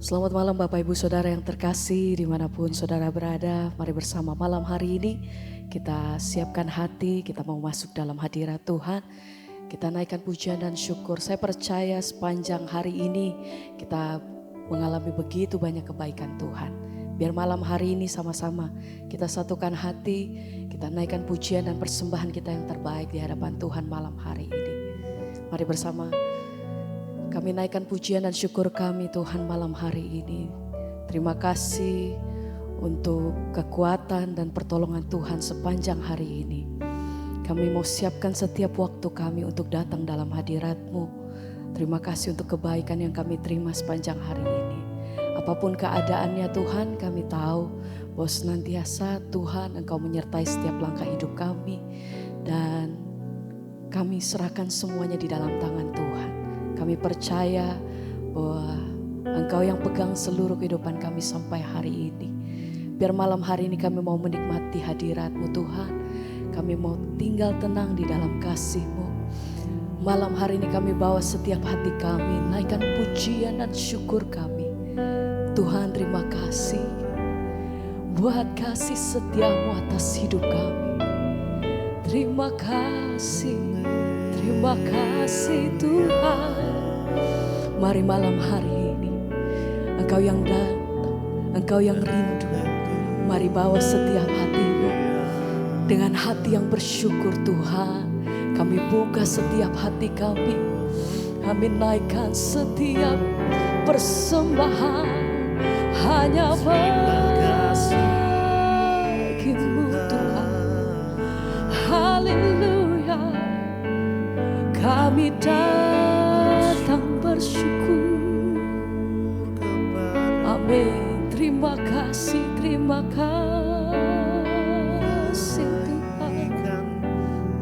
Selamat malam Bapak Ibu Saudara yang terkasih dimanapun saudara berada. Mari bersama malam hari ini kita siapkan hati, kita mau masuk dalam hadirat Tuhan. Kita naikkan pujian dan syukur. Saya percaya sepanjang hari ini kita mengalami begitu banyak kebaikan Tuhan. Biar malam hari ini sama-sama kita satukan hati, kita naikkan pujian dan persembahan kita yang terbaik di hadapan Tuhan malam hari ini. Mari bersama kami naikkan pujian dan syukur kami Tuhan malam hari ini. Terima kasih untuk kekuatan dan pertolongan Tuhan sepanjang hari ini. Kami mau siapkan setiap waktu kami untuk datang dalam hadirat-Mu. Terima kasih untuk kebaikan yang kami terima sepanjang hari ini. Apapun keadaannya Tuhan, kami tahu bahwa senantiasa Tuhan Engkau menyertai setiap langkah hidup kami. Dan kami serahkan semuanya di dalam tangan Tuhan. Kami percaya bahwa Engkau yang pegang seluruh kehidupan kami sampai hari ini. Biar malam hari ini kami mau menikmati hadirat-Mu Tuhan. Kami mau tinggal tenang di dalam kasih-Mu. Malam hari ini kami bawa setiap hati kami, naikkan pujian dan syukur kami. Tuhan terima kasih buat kasih setia-Mu atas hidup kami. Terima kasih Tuhan. Mari malam hari ini Engkau yang datang, Engkau yang rindu. Mari bawa setiap hatimu dengan hati yang bersyukur Tuhan. Kami buka setiap hati kami. Kami naikkan setiap persembahan hanya bagimu Tuhan. Haleluya. Kami datang bersyukur. Amin. Terima kasih Tuhan.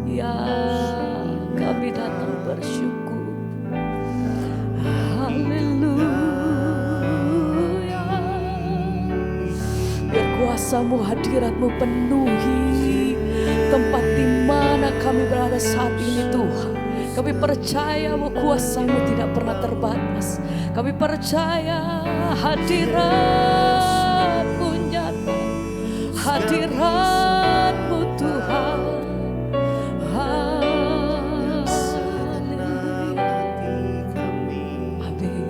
Ya, kami datang bersyukur. Haleluya. Biar kuasa-Mu, hadirat-Mu penuhi tempat di mana kami berada saat ini Tuhan. Kami percaya bahwa kuasa-Mu tidak pernah terbatas. Kami percaya hadirat-Mu nyata. Hadirat-Mu Tuhan. Haleluya. Amin.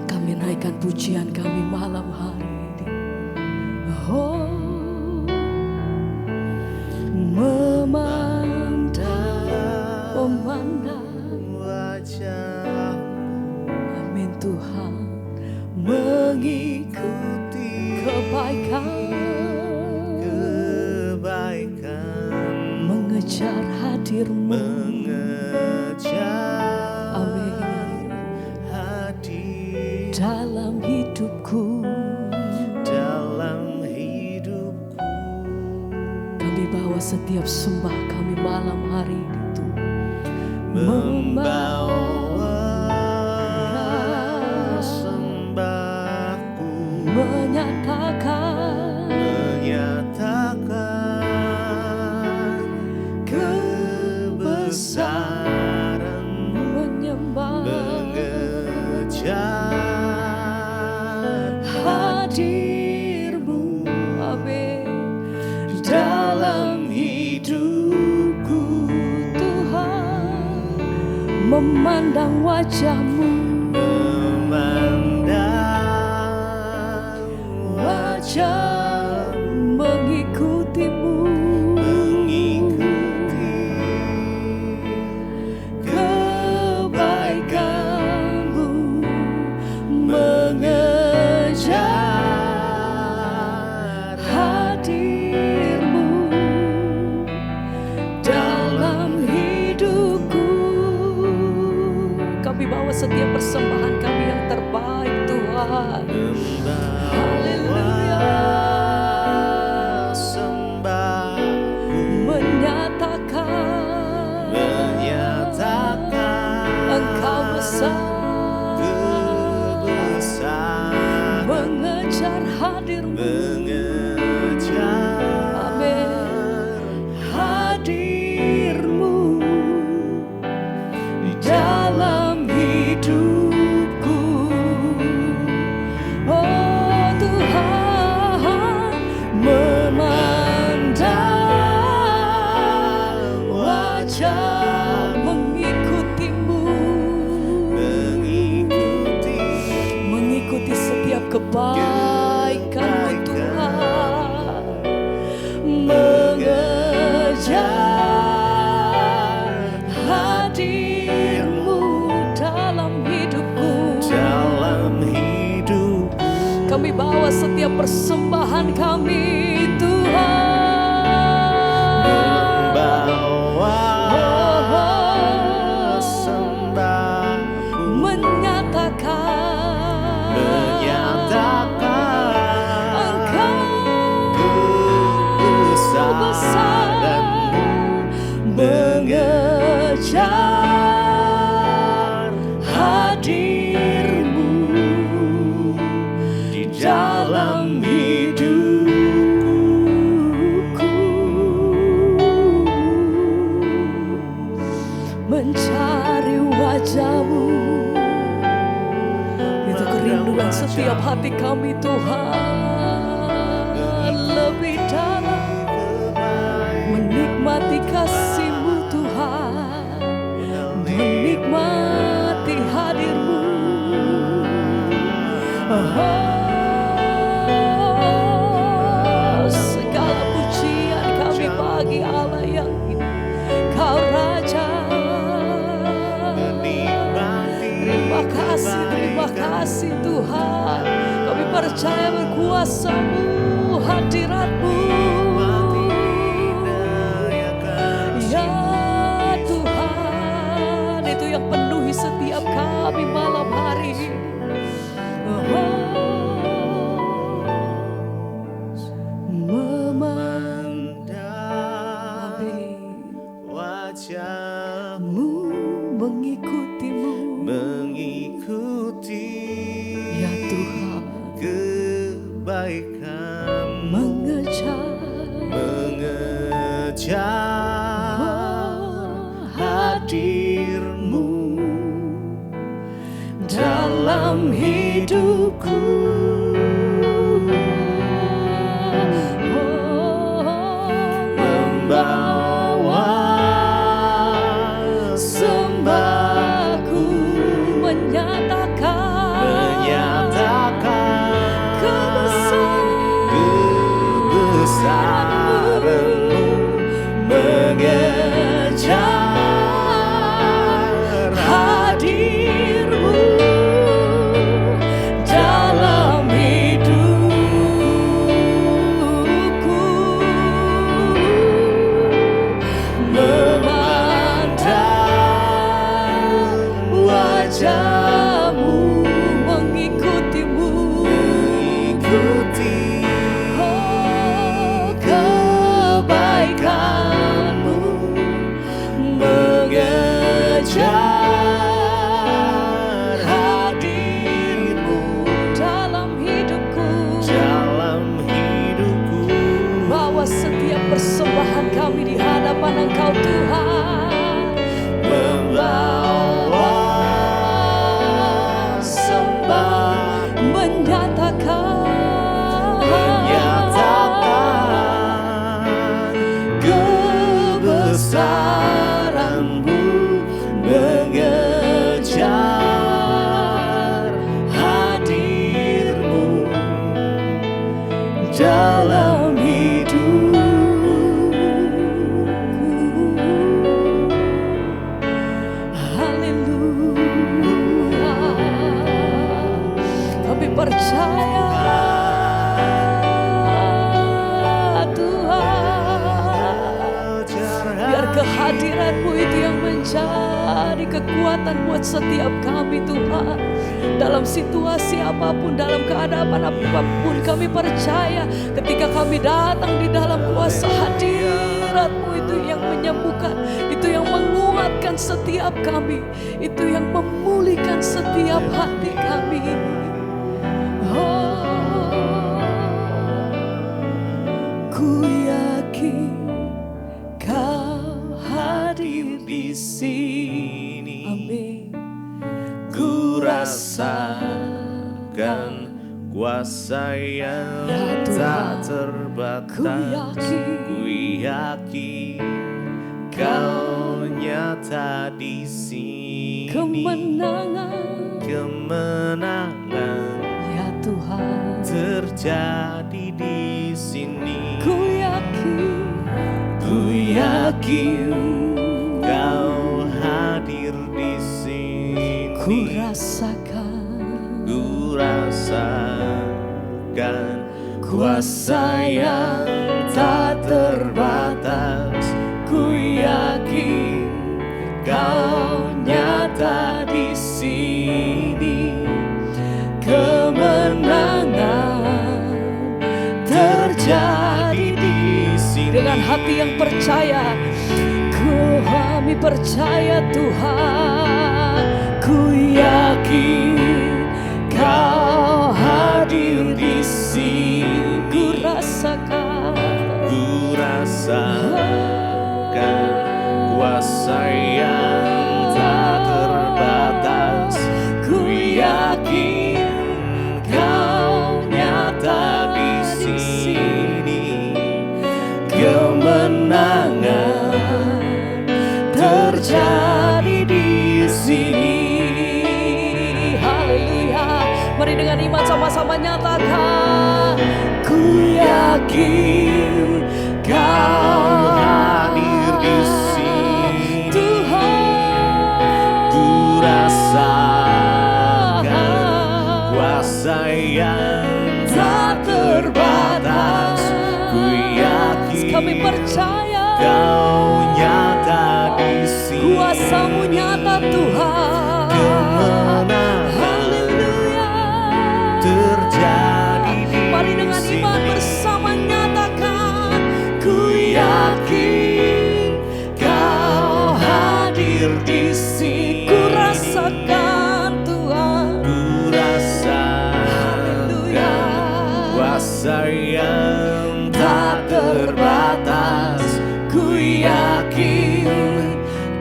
Kami naikkan pujian kami malam hari ini. Oh, memandang wajah-Mu. Amin Tuhan. Mengikuti kebaikan, mengejar hadir-Mu. Amin. Dalam hidupku. Kami bawa setiap sembah kami malam hari itu. Membawa sembahku, menyatakan kebesaran-Mu, menyembah, mengejar hadir-Mu. Amin. Dalam hidupku Tuhan, memandang wajah-Mu, mengikuti-Mu, kebaikan-Mu, mengejar hadir-Mu dalam hidupku. Kami bawa setiap persembahan kami yang terbaik Tuhan. Haleluya. Menyatakan Engkau besar, mengejar hadir-Mu. Amin. Hadir-Mu dalam hidup setiap persembahan kami Tuhan. Membawa sembahku, menyatakan Engkau kebesaran-Mu, mengejar hadir-Mu di dalam hidupku, mencari wajah-Mu. Itu kerinduan setiap hati kami Tuhan. Lebih dalam menikmati kasih-Mu Tuhan, menikmati hadir-Mu. Segala pujian kami bagi Allah yang hidup, Kau Raja. Terima kasih Tuhan. Kami percaya berkuasa-Mu, hadirat-Mu. Ya Tuhan, itu yang penuhi setiap kami malam hari. memandang wajah-Mu, Mengikutimu, mengikuti ya Tuhan, kebaikan, mengejar hadir-Mu dalam hidupku. Membawa sembahku, menyatakan kebesaran-Mu, mengejar hadir-Mu dalam hidupku, memandang wajah-Mu, mengikuti-Mu, oh, kebaikan-Mu, mengejar hadir-Mu dalam hidupku. Bawa setiap persembahan kami di hadapan Engkau Tuhan. Membawa sembah, menyatakan kebesaran-Mu, mengejar hadir-Mu dalam hidupku. Haleluya. Kami percaya Tuhan, biar kehadiran-Mu itu yang menjadi kekuatan buat setiap kami Tuhan. Dalam situasi apapun, dalam keadaan apapun, kami percaya ketika kami datang di dalam kuasa hadirat-Mu, itu yang menyembuhkan, itu yang menguatkan setiap kami, itu yang memulihkan setiap hati kami. Oh, ku yakin Kau hadir di sini. Amin. Ku rasakan kuasa yang Ya Tuhan, tak terbatas. Ku yakin Kau nyata di sini. Kemenangan ya Tuhan, terjadi di sini. ku yakin Kau hadir di sini. ku rasakan Ku rasakan kuasa yang tak terbatas. Ku yakin Kau nyata di sini. Kemenangan terjadi di sini. Dengan hati yang percaya, kami percaya Tuhan. Ku yakin Kau hadir di sini. Ku rasakan kuasa yang tak terbatas. Ku yakin Kau nyata di sini. Kemenangan terjadi di sini. Haleluya. Mari dengan iman sama-sama nyatakan. Ku yakin Kau hadir di sini. Tuhan, ku rasakan kuasa yang tak terbatas. Ku yakin kami percaya Kau nyata di sini. Kuasa-Mu nyata Tuhan. Kemenangan haleluya terjadi di sini. Mari dengan iman bersama nyatakan. Ku yakin Kau hadir di sini. Ku rasakan Tuhan. Ku rasakan kuasa yang tak terbatas. Ku yakin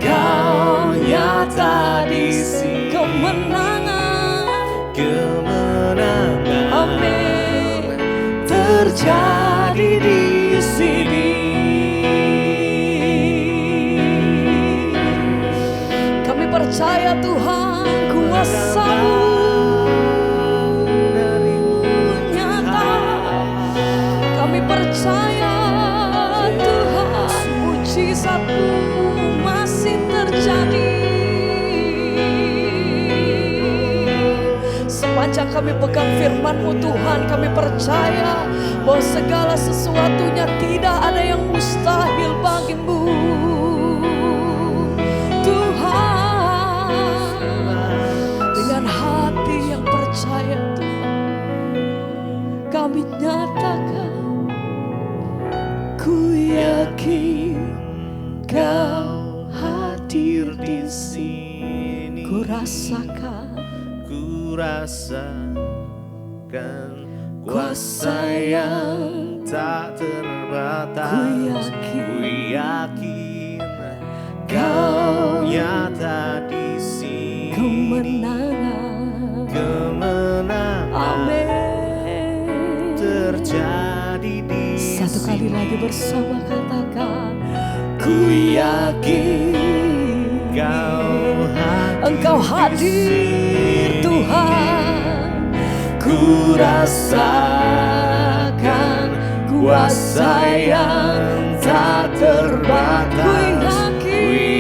Kau nyata di sini. Kemenangan, amin, terjadi di sini. Kami percaya Tuhan, kuasa-Mu nyata. Kami percaya Tuhan, mujizat-Mu masih terjadi. Sepanjang kami pegang firman-Mu Tuhan, kami percaya bahwa segala sesuatunya tidak ada yang mustahil bagi-Mu Tuhan. Dengan hati yang percaya Tuhan, kami nyatakan. Ku yakin Kau hadir di sini. Ku rasakan kuasa yang tak terbatas. Ku yakin Kau nyata di sini. Kemenangan, amin, terjadi di sini. Satu kali lagi bersama katakan. Ku yakin Engkau hadir Tuhan. Ku rasakan kuasa yang tak terbatas. Ku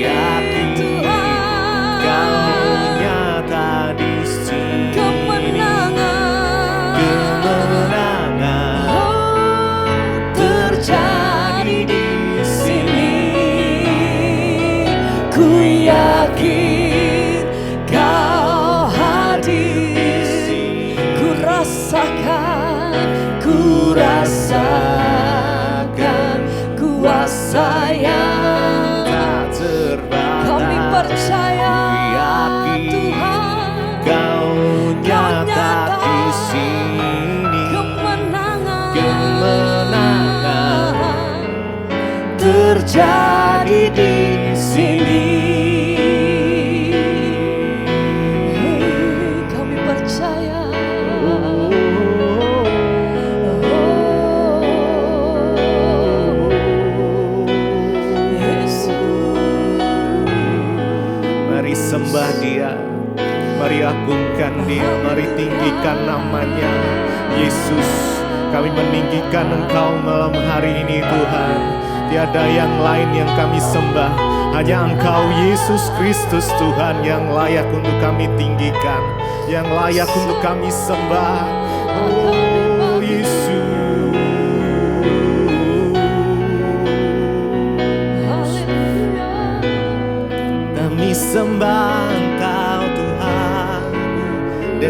yakin Tuhan Kau nyata di sini. Kemenangan terjadi di sini. Ku yakin Kau hadir. Ku rasakan kuasa yang tak terbatas. Kami percaya Tuhan, Kau nyata di sini. Kemenangan terjadi di sini. Kami percaya. Mari sembah Dia, mari agungkan Dia, mari tinggikan namanya. Yesus, kami meninggikan Engkau malam hari ini Tuhan. Tiada yang lain yang kami sembah, hanya Engkau Yesus Kristus Tuhan yang layak untuk kami tinggikan, yang layak untuk kami sembah. Oh Yesus.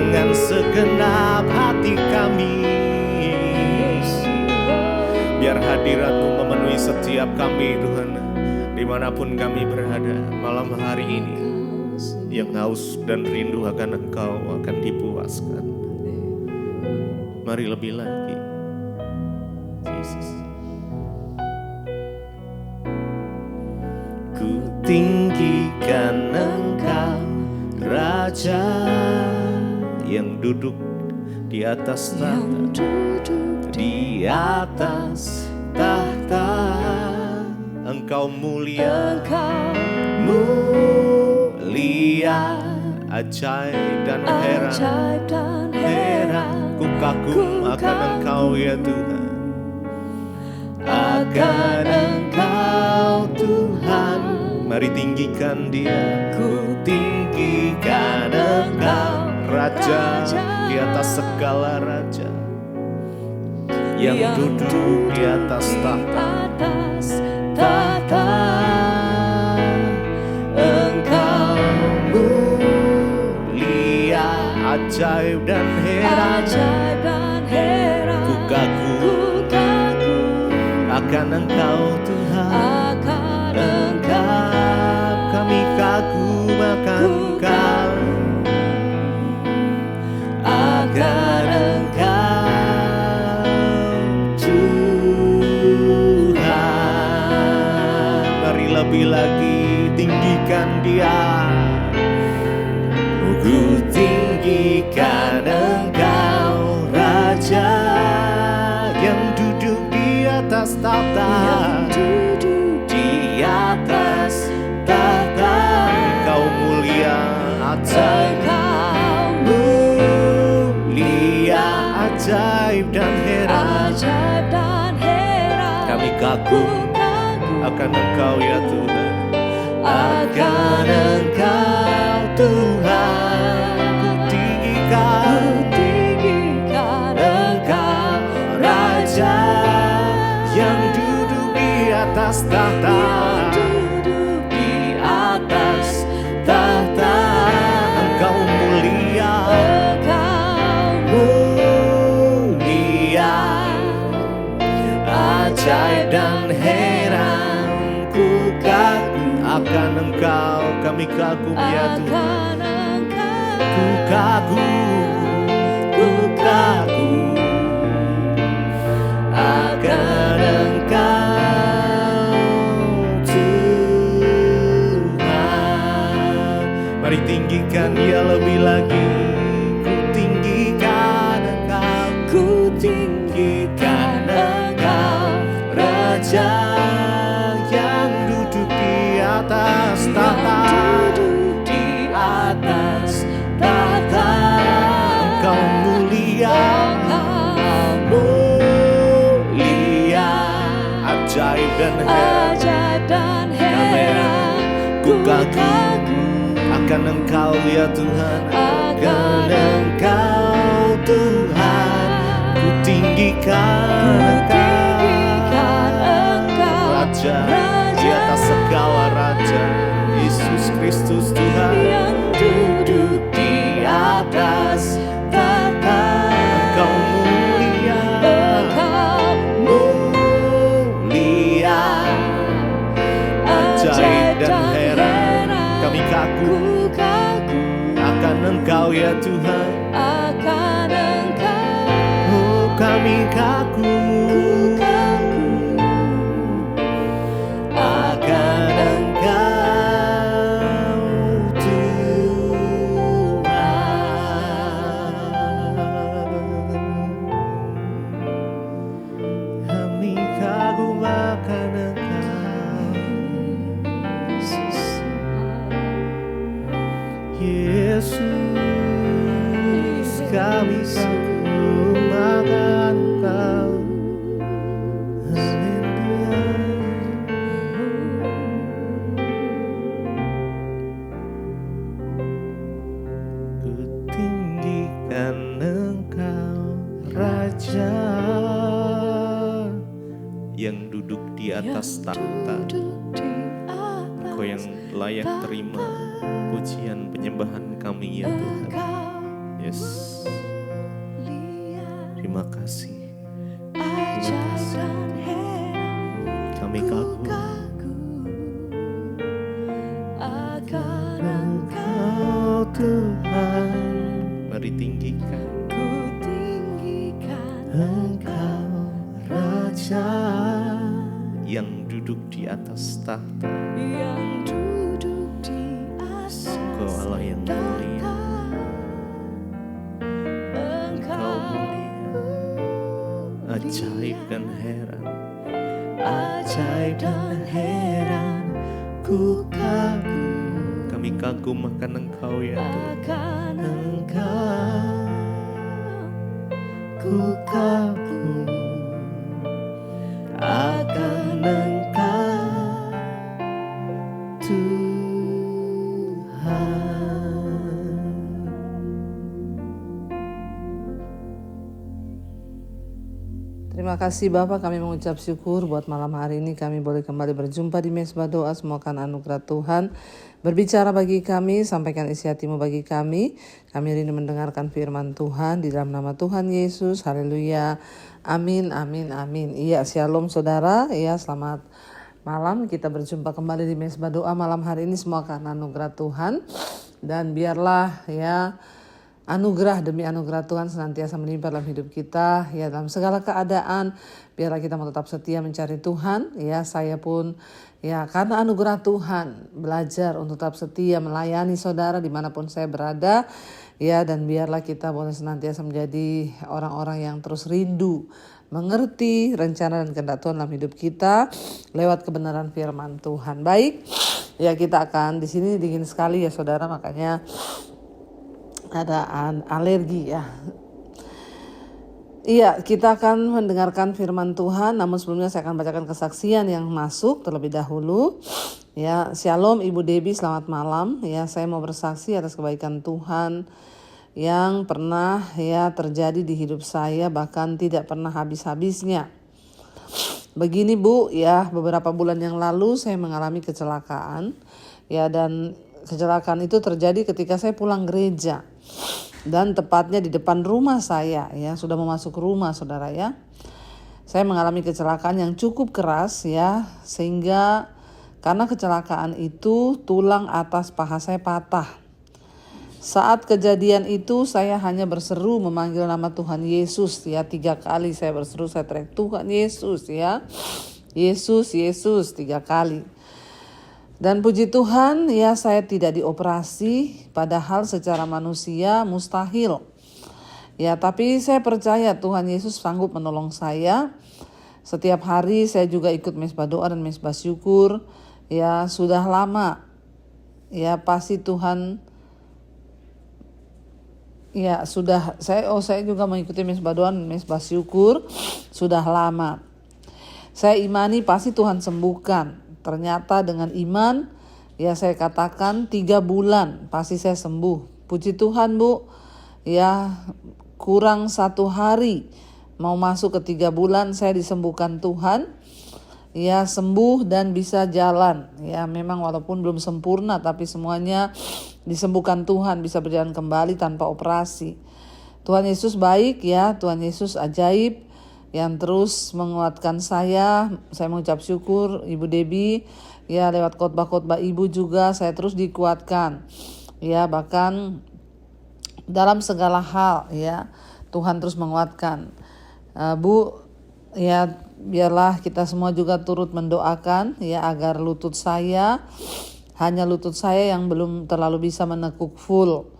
dengan segenap hati kami. Biar hadirat-Mu memenuhi setiap kami Tuhan, dimanapun kami berada malam hari ini. Yang haus dan rindu akan Engkau akan dipuaskan. Mari lebih lagi, Yesus. Ku tinggikan Engkau, Raja yang duduk di atas tahta, di atas tahta. Engkau mulia, mulia, ajaib dan heran. Ku kagum akan Engkau ya Tuhan, akan Engkau Tuhan. Mari tinggikan Dia, ku tinggikan Engkau, Raja di atas segala raja, yang duduk di atas tahta. Engkau mulia, ajaib dan heran. Ku kagum akan Engkau Tuhan, kami kagum akan Engkau, akan Engkau Tuhan. Mari lebih lagi tinggikan Dia. Ku tinggikan Engkau, Raja yang duduk di atas tahta, di atas tahta. Engkau mulia, ajaib dan heran. Kami kagum akan Engkau ya Tuhan, akan Engkau Tuhan. Ku tinggikan Engkau, Raja yang duduk di atas tahta, di atas tahta. Engkau mulia, ajaib dan heran. Ku kagum akan Engkau, kami kagum ya Tuhan. Ku kagum akan Engkau Tuhan. Mari tinggikan Dia lebih lagi. Ku tinggikan Engkau, ku tinggikan Engkau, Raja yang duduk di atas tahta, di atas tahta. Engkau mulia, ajaib dan heran. Ku kagum akan Engkau ya Tuhan, akan Engkau Tuhan. Ku tinggikan Engkau, Raja di atas segala raja. Yesus Kristus Tuhan yang duduk di atas tahta. Engkau mulia, ajaib dan heran. Kami kagum akan Engkau ya Tuhan, oh kami kagum akan Engkau Tuhan. Kami kagum akan Engkau, Yesus. Kami kagum akan Engkau. Ku tinggikan Engkau, Raja yang duduk di atas tahta. Engkau yang layak terima pujian penyembahan kami ya Tuhan. Yes. Terima kasih. Ajaib dan heran Kami kagum akan Engkau Tuhan. Mari tinggikan ku tinggikan Engkau Raja yang duduk di atas tahta. yang duduk di atas Engkau Allah yang mulia. Engkau mulia. Ajaib dan heran. Ajaib dan heran. Ku kagum. Kami kagum akan Engkau ya Tuhan. akan Engkau ku kagum akan Engkau Tuhan. Terima kasih Bapak, kami mengucap syukur buat malam hari ini kami boleh kembali berjumpa di Mezbah Doa. Semoga anugerah Tuhan berbicara bagi kami, sampaikan isi hatimu bagi kami. Kami rindu mendengarkan firman Tuhan di dalam nama Tuhan Yesus. Haleluya. Amin, amin, amin. Iya, shalom saudara. Iya, selamat malam. Kita berjumpa kembali di Mezbah Doa malam hari ini. Semoga anugerah Tuhan. Dan biarlah ya anugerah demi anugerah Tuhan senantiasa menimpa dalam hidup kita ya, dalam segala keadaan. Biarlah kita mau tetap setia mencari Tuhan ya. Saya pun ya karena anugerah Tuhan belajar untuk tetap setia melayani saudara dimanapun saya berada ya. Dan biarlah kita boleh senantiasa menjadi orang-orang yang terus rindu mengerti rencana dan kehendak Tuhan dalam hidup kita lewat kebenaran firman Tuhan. Baik ya, kita akan di sini dingin sekali ya saudara, makanya ada alergi ya. Iya, kita akan mendengarkan firman Tuhan. Namun sebelumnya saya akan bacakan kesaksian yang masuk terlebih dahulu. Ya, shalom Ibu Debbie, selamat malam. Ya, saya mau bersaksi atas kebaikan Tuhan yang pernah ya terjadi di hidup saya, bahkan tidak pernah habis-habisnya. Begini Bu, ya beberapa bulan yang lalu saya mengalami kecelakaan. Ya, dan kecelakaan itu terjadi ketika saya pulang gereja. Dan tepatnya di depan rumah saya ya, sudah mau masuk rumah saudara ya. Saya mengalami kecelakaan yang cukup keras ya, sehingga karena kecelakaan itu tulang atas paha saya patah. Saat kejadian itu saya hanya berseru memanggil nama Tuhan Yesus ya, 3 kali saya berseru, saya teriak Tuhan Yesus ya. Yesus, Yesus 3 kali. Dan puji Tuhan ya, saya tidak dioperasi, padahal secara manusia mustahil. Ya, tapi saya percaya Tuhan Yesus sanggup menolong saya. Setiap hari saya juga ikut mezbah doa dan mezbah syukur. Ya, sudah lama. Ya, pasti Tuhan ya sudah saya juga mengikuti mezbah doa dan mezbah syukur sudah lama. Saya imani pasti Tuhan sembuhkan. Ternyata dengan iman ya saya katakan 3 bulan pasti saya sembuh. Puji Tuhan Bu. Ya kurang 1 hari mau masuk ke 3 bulan saya disembuhkan Tuhan. Ya sembuh dan bisa jalan. Ya memang walaupun belum sempurna tapi semuanya disembuhkan Tuhan, bisa berjalan kembali tanpa operasi. Tuhan Yesus baik ya, Tuhan Yesus ajaib yang terus menguatkan saya. Saya mengucap syukur Ibu Debbie ya, lewat khotbah-khotbah Ibu juga saya terus dikuatkan ya, bahkan dalam segala hal ya Tuhan terus menguatkan. Bu ya, biarlah kita semua juga turut mendoakan ya agar lutut saya, hanya lutut saya yang belum terlalu bisa menekuk full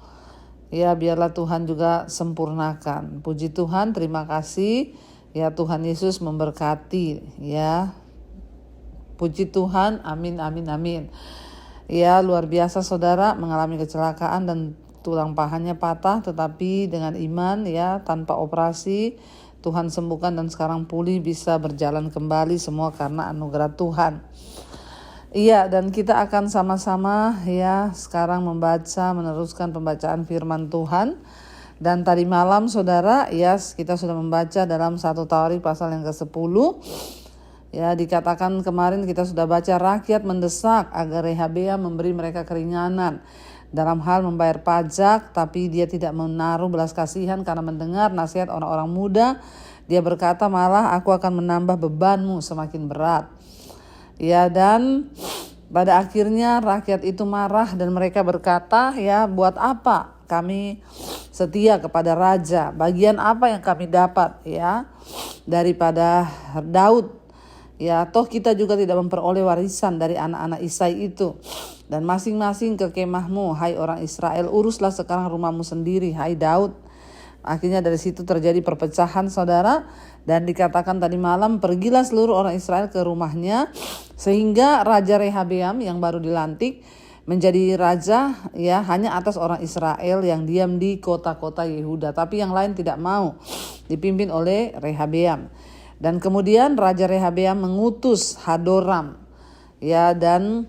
ya, biarlah Tuhan juga sempurnakan. Puji Tuhan, terima kasih. Ya Tuhan Yesus memberkati ya. Puji Tuhan, amin, amin, amin. Ya luar biasa saudara, mengalami kecelakaan dan tulang pahanya patah, tetapi dengan iman ya tanpa operasi Tuhan sembuhkan dan sekarang pulih bisa berjalan kembali, semua karena anugerah Tuhan. Iya, dan kita akan sama-sama ya sekarang meneruskan pembacaan firman Tuhan. Dan tadi malam saudara ya kita sudah membaca dalam 1 Tawarikh pasal yang ke-10. Ya dikatakan kemarin kita sudah baca rakyat mendesak agar Rehabea memberi mereka keringanan. dalam hal membayar pajak, tapi dia tidak menaruh belas kasihan karena mendengar nasihat orang-orang muda. Dia berkata, malah aku akan menambah bebanmu semakin berat. Ya, dan pada akhirnya rakyat itu marah dan mereka berkata, ya buat apa kami setia kepada raja? Bagian apa yang kami dapat ya daripada Daud? Ya, toh kita juga tidak memperoleh warisan dari anak-anak Isai itu. Dan masing-masing ke kemahmu, hai orang Israel, uruslah sekarang rumahmu sendiri, hai Daud. Akhirnya dari situ terjadi perpecahan, saudara. Dan dikatakan tadi malam, pergilah seluruh orang Israel ke rumahnya. Sehingga Raja Rehabeam yang baru dilantik menjadi raja ya hanya atas orang Israel yang diam di kota-kota Yehuda. Tapi yang lain tidak mau dipimpin oleh Rehabeam. Dan kemudian Raja Rehabeam mengutus Hadoram ya, dan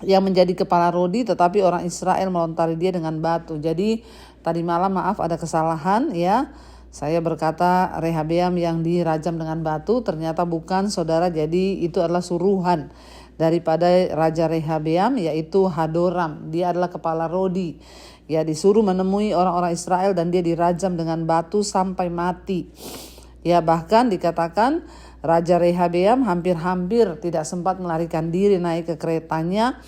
yang menjadi kepala Rodi, tetapi orang Israel melontari dia dengan batu. Jadi tadi malam maaf ada kesalahan ya. Saya berkata Rehabeam yang dirajam dengan batu, ternyata bukan, saudara. Jadi itu adalah suruhan daripada Raja Rehabeam, yaitu Hadoram. Dia adalah kepala Rodi. Ya, disuruh menemui orang-orang Israel dan dia dirajam dengan batu sampai mati. Ya, bahkan dikatakan Raja Rehabeam hampir-hampir tidak sempat melarikan diri naik ke keretanya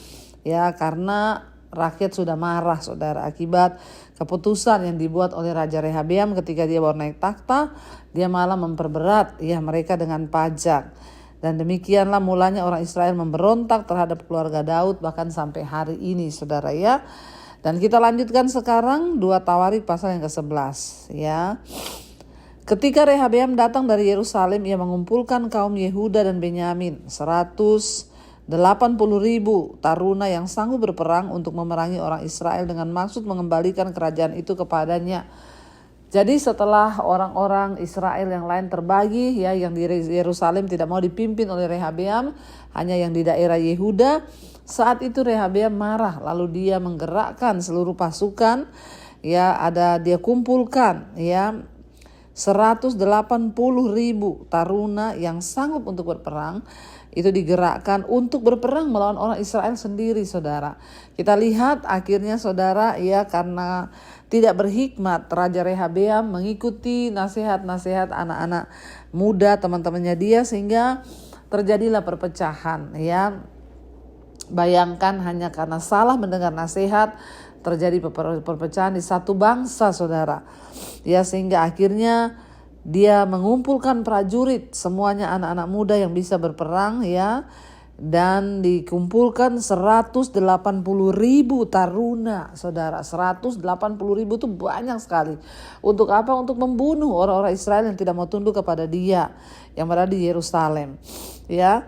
ya, karena rakyat sudah marah, saudara, akibat keputusan yang dibuat oleh Raja Rehabeam ketika dia baru naik takhta. Dia malah memperberat ya mereka dengan pajak. Dan demikianlah mulanya orang Israel memberontak terhadap keluarga Daud bahkan sampai hari ini, saudara ya. Dan kita lanjutkan sekarang 2 Tawarik pasal yang ke-11 ya. Ketika Rehabeam datang dari Yerusalem, ia mengumpulkan kaum Yehuda dan Benyamin, 180.000 taruna yang sanggup berperang untuk memerangi orang Israel dengan maksud mengembalikan kerajaan itu kepadanya. Jadi setelah orang-orang Israel yang lain terbagi ya, yang di Yerusalem tidak mau dipimpin oleh Rehabeam, hanya yang di daerah Yehuda, saat itu Rehabeam marah, lalu dia menggerakkan seluruh pasukan ya, dia kumpulkan ya 180.000 taruna yang sanggup untuk berperang. Itu digerakkan untuk berperang melawan orang Israel sendiri, saudara. Kita lihat akhirnya, saudara, ya karena tidak berhikmat Raja Rehabeam mengikuti nasihat-nasihat anak-anak muda teman-temannya dia, sehingga terjadilah perpecahan ya. Bayangkan hanya karena salah mendengar nasihat terjadi perpecahan di satu bangsa, saudara. Ya, sehingga akhirnya dia mengumpulkan prajurit, semuanya anak-anak muda yang bisa berperang ya, dan dikumpulkan 180.000 taruna, saudara. 180.000 itu banyak sekali. Untuk apa? Untuk membunuh orang-orang Israel yang tidak mau tunduk kepada dia, yang berada di Yerusalem ya.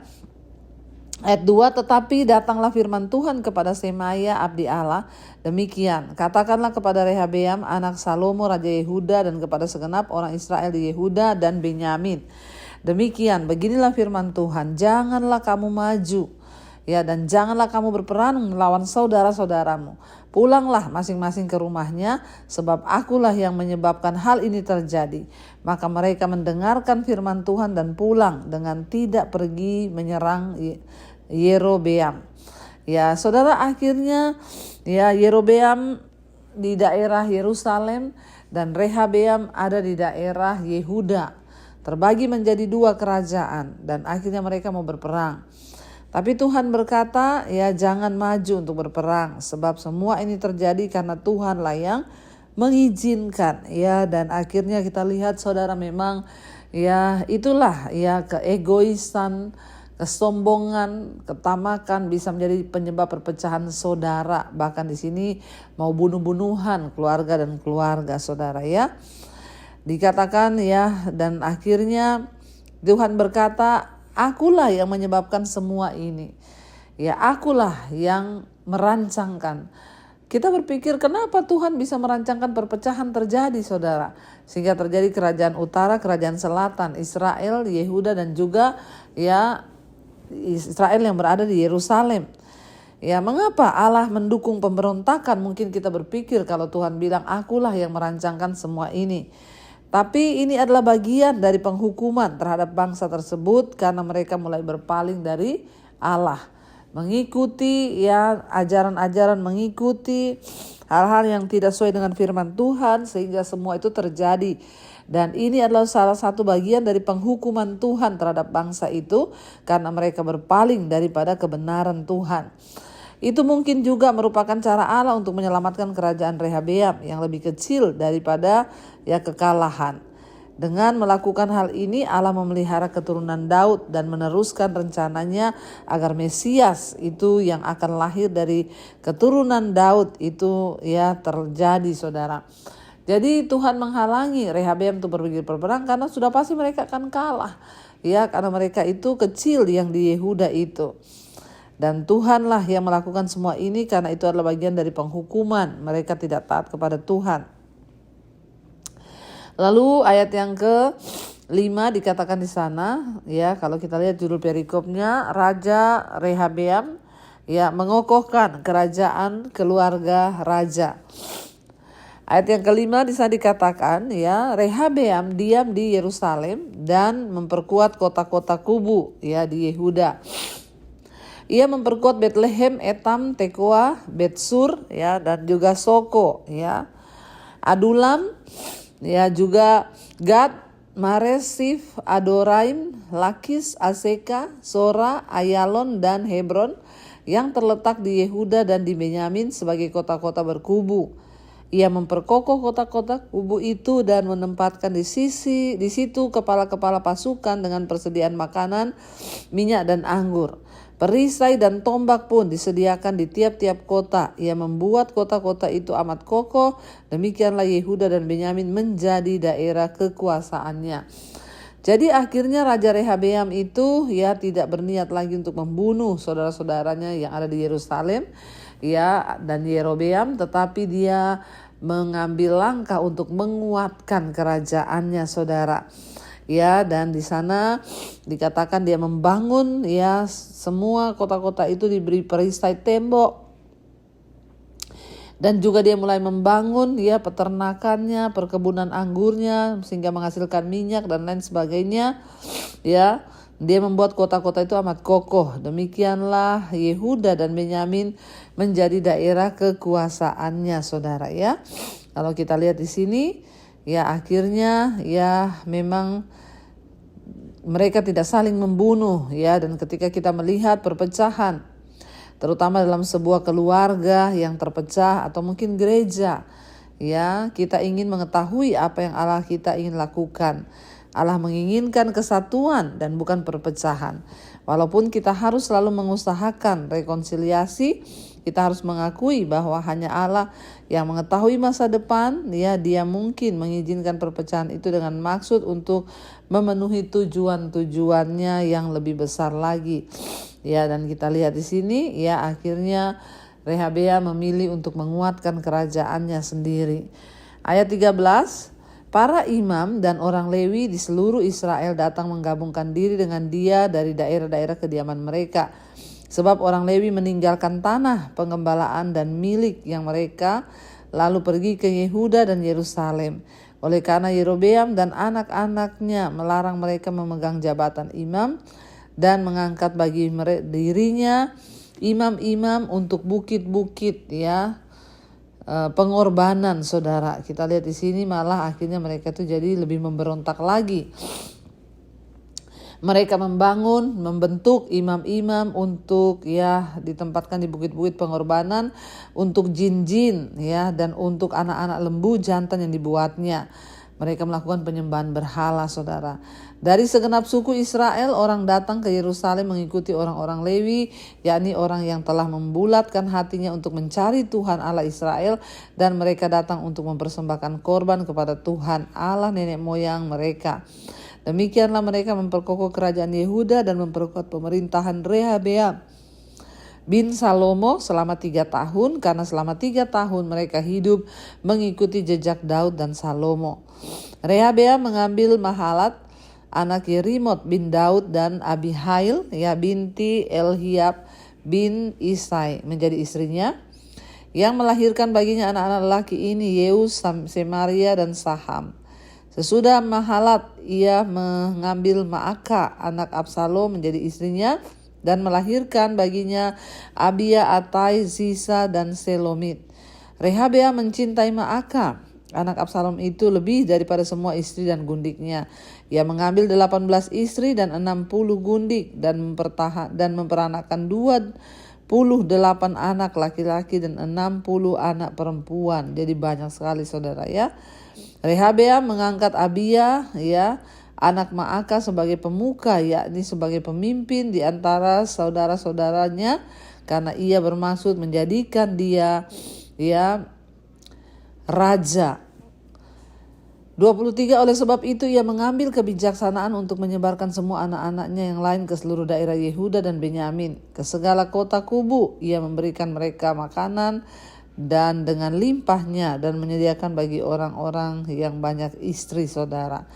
Ayat 2, tetapi datanglah firman Tuhan kepada Semaya abdi Allah, demikian, katakanlah kepada Rehabeam anak Salomo raja Yehuda dan kepada segenap orang Israel di Yehuda dan Benyamin, demikian, beginilah firman Tuhan, janganlah kamu maju ya, dan janganlah kamu berperang melawan saudara-saudaramu. Pulanglah masing-masing ke rumahnya, sebab akulah yang menyebabkan hal ini terjadi. Maka mereka mendengarkan firman Tuhan dan pulang dengan tidak pergi menyerang Yerobeam. Ya, saudara, akhirnya ya Yerobeam di daerah Yerusalem dan Rehabeam ada di daerah Yehuda. Terbagi menjadi 2 kerajaan dan akhirnya mereka mau berperang. Tapi Tuhan berkata, ya jangan maju untuk berperang, sebab semua ini terjadi karena Tuhanlah yang mengizinkan ya. Dan akhirnya kita lihat, saudara, memang ya itulah ya keegoisan, kesombongan, ketamakan bisa menjadi penyebab perpecahan saudara. Bahkan di sini mau bunuh-bunuhan keluarga dan keluarga, saudara ya. Dikatakan ya, dan akhirnya Tuhan berkata, akulah yang menyebabkan semua ini. Ya, akulah yang merancangkan. Kita berpikir kenapa Tuhan bisa merancangkan perpecahan terjadi, saudara. Sehingga terjadi kerajaan utara, kerajaan selatan, Israel, Yehuda, dan juga ya Israel yang berada di Yerusalem. Ya, mengapa Allah mendukung pemberontakan? Mungkin kita berpikir kalau Tuhan bilang akulah yang merancangkan semua ini. Tapi ini adalah bagian dari penghukuman terhadap bangsa tersebut karena mereka mulai berpaling dari Allah. mengikuti ya ajaran-ajaran, mengikuti hal-hal yang tidak sesuai dengan firman Tuhan, sehingga semua itu terjadi. Dan ini adalah salah satu bagian dari penghukuman Tuhan terhadap bangsa itu karena mereka berpaling daripada kebenaran Tuhan. Itu mungkin juga merupakan cara Allah untuk menyelamatkan kerajaan Rehabeam yang lebih kecil daripada ya kekalahan. Dengan melakukan hal ini, Allah memelihara keturunan Daud dan meneruskan rencananya agar Mesias itu yang akan lahir dari keturunan Daud itu ya terjadi, saudara. Jadi Tuhan menghalangi Rehabeam itu berperang karena sudah pasti mereka akan kalah. Ya, karena mereka itu kecil yang di Yehuda itu. Dan Tuhanlah yang melakukan semua ini karena itu adalah bagian dari penghukuman. Mereka tidak taat kepada Tuhan. Lalu ayat yang ke-5 dikatakan di sana, ya kalau kita lihat judul perikopnya, Raja Rehabeam ya mengokohkan kerajaan keluarga raja. Ayat yang ke-5 di sana dikatakan ya, Rehabeam diam di Yerusalem dan memperkuat kota-kota kubu ya di Yehuda. Ia memperkuat Bethlehem, Etam, Tekoa, Betsur ya dan juga Soko ya. Adulam ya juga Gad, Mares, Sif, Adoraim, Lakis, Aseka, Sora, Ayalon dan Hebron yang terletak di Yehuda dan di Benyamin sebagai kota-kota berkubu. Ia memperkokoh kota-kota kubu itu dan menempatkan di situ kepala-kepala pasukan dengan persediaan makanan, minyak dan anggur. Perisai dan tombak pun disediakan di tiap-tiap kota. Ia membuat kota-kota itu amat kokoh. Demikianlah Yehuda dan Benyamin menjadi daerah kekuasaannya. Jadi akhirnya Raja Rehabeam itu ya tidak berniat lagi untuk membunuh saudara-saudaranya yang ada di Yerusalem ya dan Yerobeam, tetapi dia mengambil langkah untuk menguatkan kerajaannya, saudara. Ya, dan di sana dikatakan dia membangun ya semua kota-kota itu diberi perisai tembok. Dan juga dia mulai membangun ya peternakannya, perkebunan anggurnya sehingga menghasilkan minyak dan lain sebagainya. Ya, dia membuat kota-kota itu amat kokoh. Demikianlah Yehuda dan Benyamin menjadi daerah kekuasaannya, saudara ya. Kalau kita lihat di sini ya akhirnya ya memang mereka tidak saling membunuh ya, dan ketika kita melihat perpecahan terutama dalam sebuah keluarga yang terpecah atau mungkin gereja ya, kita ingin mengetahui apa yang Allah kita ingin lakukan. Allah menginginkan kesatuan dan bukan perpecahan. Walaupun kita harus selalu mengusahakan rekonsiliasi, kita harus mengakui bahwa hanya Allah yang mengetahui masa depan, ya dia mungkin mengizinkan perpecahan itu dengan maksud untuk memenuhi tujuan-tujuannya yang lebih besar lagi. Ya, dan kita lihat di sini ya akhirnya Rehabeam memilih untuk menguatkan kerajaannya sendiri. Ayat 13, para imam dan orang Lewi di seluruh Israel datang menggabungkan diri dengan dia dari daerah-daerah kediaman mereka. Sebab orang Lewi meninggalkan tanah pengembalaan dan milik yang mereka lalu pergi ke Yehuda dan Yerusalem. Oleh karena Yerobeam dan anak-anaknya melarang mereka memegang jabatan imam dan mengangkat bagi dirinya imam-imam untuk bukit-bukit ya pengorbanan, saudara. Kita lihat di sini malah akhirnya mereka itu jadi lebih memberontak lagi. Mereka membentuk imam-imam untuk ya ditempatkan di bukit-bukit pengorbanan untuk jin-jin ya dan untuk anak-anak lembu jantan yang dibuatnya. Mereka melakukan penyembahan berhala, saudara. Dari segenap suku Israel orang datang ke Yerusalem mengikuti orang-orang Lewi, yakni orang yang telah membulatkan hatinya untuk mencari Tuhan Allah Israel, dan mereka datang untuk mempersembahkan korban kepada Tuhan Allah nenek moyang mereka. Demikianlah mereka memperkokoh kerajaan Yehuda dan memperkuat pemerintahan Rehabeam bin Salomo selama 3 tahun, karena selama 3 tahun mereka hidup mengikuti jejak Daud dan Salomo. Rehabeam mengambil Mahalat anak Yerimot bin Daud dan Abihail ya binti Elhiab bin Isai menjadi istrinya, yang melahirkan baginya anak-anak laki ini Yeus, Semaria dan Saham. Sesudah Mahalat ia mengambil Maaka anak Absalom menjadi istrinya, dan melahirkan baginya Abia, Atai, Zisa, dan Selomit. Rehabea mencintai Maaka, anak Absalom itu, lebih daripada semua istri dan gundiknya. Ia mengambil 18 istri dan 60 gundik dan memperanakkan 28 anak laki-laki dan 60 anak perempuan. Jadi banyak sekali saudara ya. Rehabea mengangkat Abia ya, anak Maaka sebagai pemuka, yakni sebagai pemimpin di antara saudara-saudaranya, karena ia bermaksud menjadikan dia ya raja. 23 Oleh sebab itu ia mengambil kebijaksanaan untuk menyebarkan semua anak-anaknya yang lain ke seluruh daerah Yehuda dan Benyamin, ke segala kota kubu. Ia memberikan mereka makanan dan dengan limpahnya, dan menyediakan bagi orang-orang yang banyak istri saudara.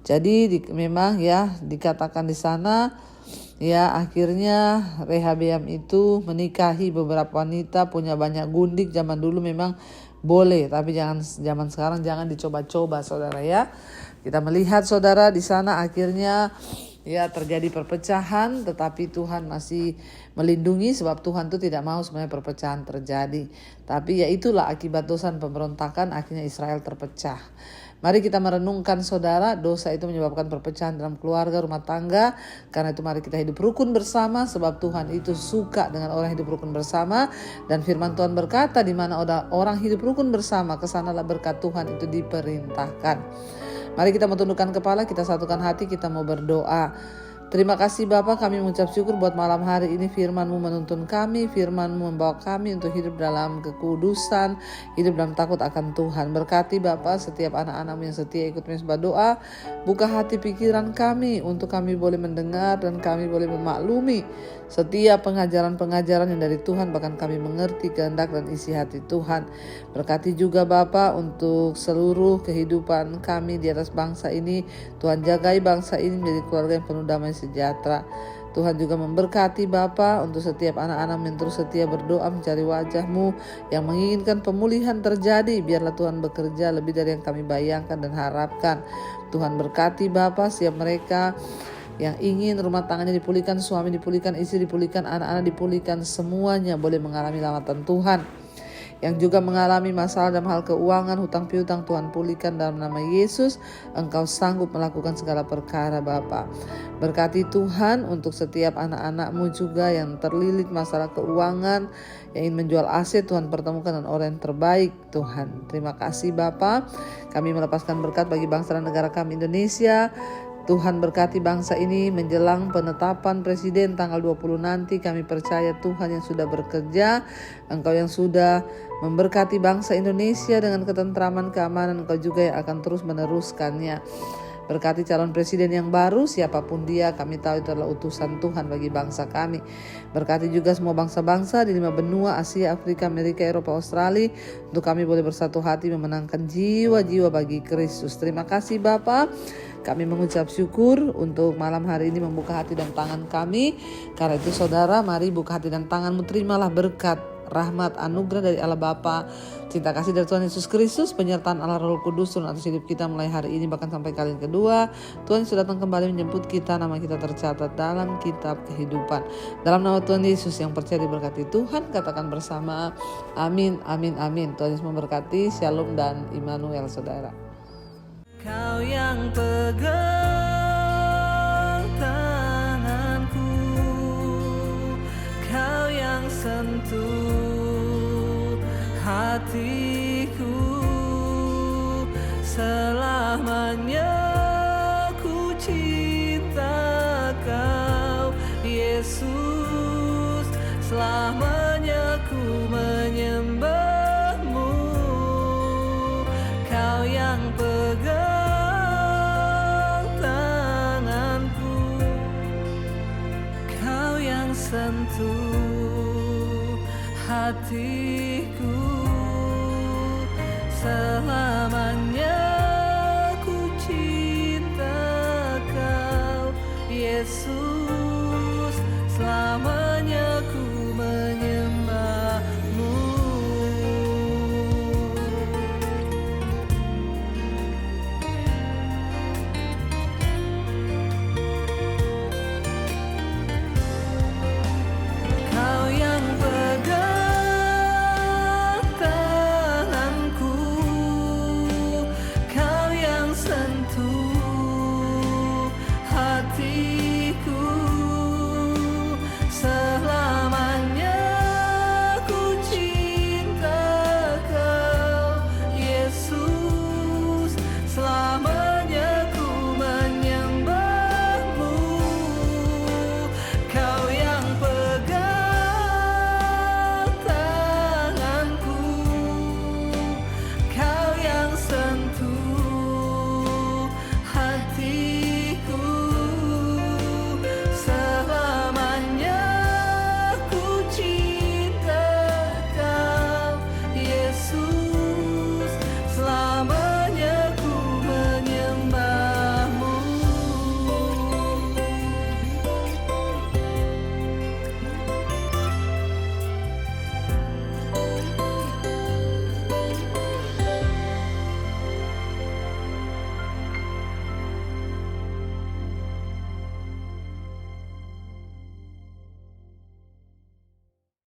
Jadi memang ya dikatakan di sana ya, akhirnya Rehabeam itu menikahi beberapa wanita, punya banyak gundik. Zaman dulu memang boleh, tapi zaman sekarang jangan dicoba-coba saudara ya. Kita melihat saudara di sana akhirnya ya terjadi perpecahan, tetapi Tuhan masih melindungi, sebab Tuhan itu tidak mau sebenarnya perpecahan terjadi. Tapi ya itulah akibat dosa pemberontakan, akhirnya Israel terpecah. Mari kita merenungkan saudara, dosa itu menyebabkan perpecahan dalam keluarga, rumah tangga. Karena itu mari kita hidup rukun bersama, sebab Tuhan itu suka dengan orang hidup rukun bersama. Dan firman Tuhan berkata, di mana orang hidup rukun bersama, kesanalah berkat Tuhan itu diperintahkan. Mari kita menundukkan kepala, kita satukan hati, kita mau berdoa. Terima kasih Bapa, kami mengucap syukur buat malam hari ini. Firman-Mu menuntun kami, Firman-Mu membawa kami untuk hidup dalam kekudusan, hidup dalam takut akan Tuhan. Berkati Bapa setiap anak-anak-Mu yang setia ikut mezbah doa. Buka hati pikiran kami untuk kami boleh mendengar dan kami boleh memaklumi setiap pengajaran-pengajaran yang dari Tuhan, bahkan kami mengerti kehendak dan isi hati Tuhan. Berkati juga Bapa untuk seluruh kehidupan kami di atas bangsa ini. Tuhan jagai bangsa ini menjadi keluarga yang penuh damai sejahtera. Tuhan juga memberkati Bapa untuk setiap anak-anak yang terus setia berdoa mencari wajah-Mu, yang menginginkan pemulihan terjadi. Biarlah Tuhan bekerja lebih dari yang kami bayangkan dan harapkan. Tuhan berkati Bapa setiap mereka yang ingin rumah tangannya dipulihkan, suami dipulihkan, istri dipulihkan, anak-anak dipulihkan, semuanya boleh mengalami lawatan Tuhan. Yang juga mengalami masalah dalam hal keuangan, hutang piutang, Tuhan pulihkan dalam nama Yesus. Engkau sanggup melakukan segala perkara Bapa. Berkati Tuhan untuk setiap anak-anak-Mu juga yang terlilit masalah keuangan, yang ingin menjual aset, Tuhan pertemukan dengan orang yang terbaik Tuhan. Terima kasih Bapa. Kami melepaskan berkat bagi bangsa dan negara kami Indonesia. Tuhan berkati bangsa ini menjelang penetapan presiden tanggal 20 nanti. Kami percaya Tuhan yang sudah bekerja, Engkau yang sudah memberkati bangsa Indonesia dengan ketentraman, keamanan, Engkau juga yang akan terus meneruskannya. Berkati calon presiden yang baru, siapapun dia, kami tahu itu adalah utusan Tuhan bagi bangsa kami. Berkati juga semua bangsa-bangsa di 5 benua, Asia, Afrika, Amerika, Eropa, Australia, untuk kami boleh bersatu hati memenangkan jiwa-jiwa bagi Kristus. Terima kasih Bapa. Kami mengucap syukur untuk malam hari ini membuka hati dan tangan kami. Karena itu saudara, mari buka hati dan tangan-Mu, terimalah berkat, rahmat, anugerah dari Allah Bapa, cinta kasih dari Tuhan Yesus Kristus, penyertaan Allah Roh Kudus turun atas hidup kita mulai hari ini bahkan sampai kali kedua. Tuhan sudah datang kembali menjemput kita, nama kita tercatat dalam kitab kehidupan. Dalam nama Tuhan Yesus yang percaya diberkati Tuhan, katakan bersama amin, amin, amin. Tuhan Yesus memberkati. Shalom dan Immanuel saudara. Kau yang pegang tanganku, Kau yang sentuh hatiku, selamanya ku cinta Kau Yesus, selamanya ku menyembah-Mu. Kau yang pegang sentuh hatiku, selamanya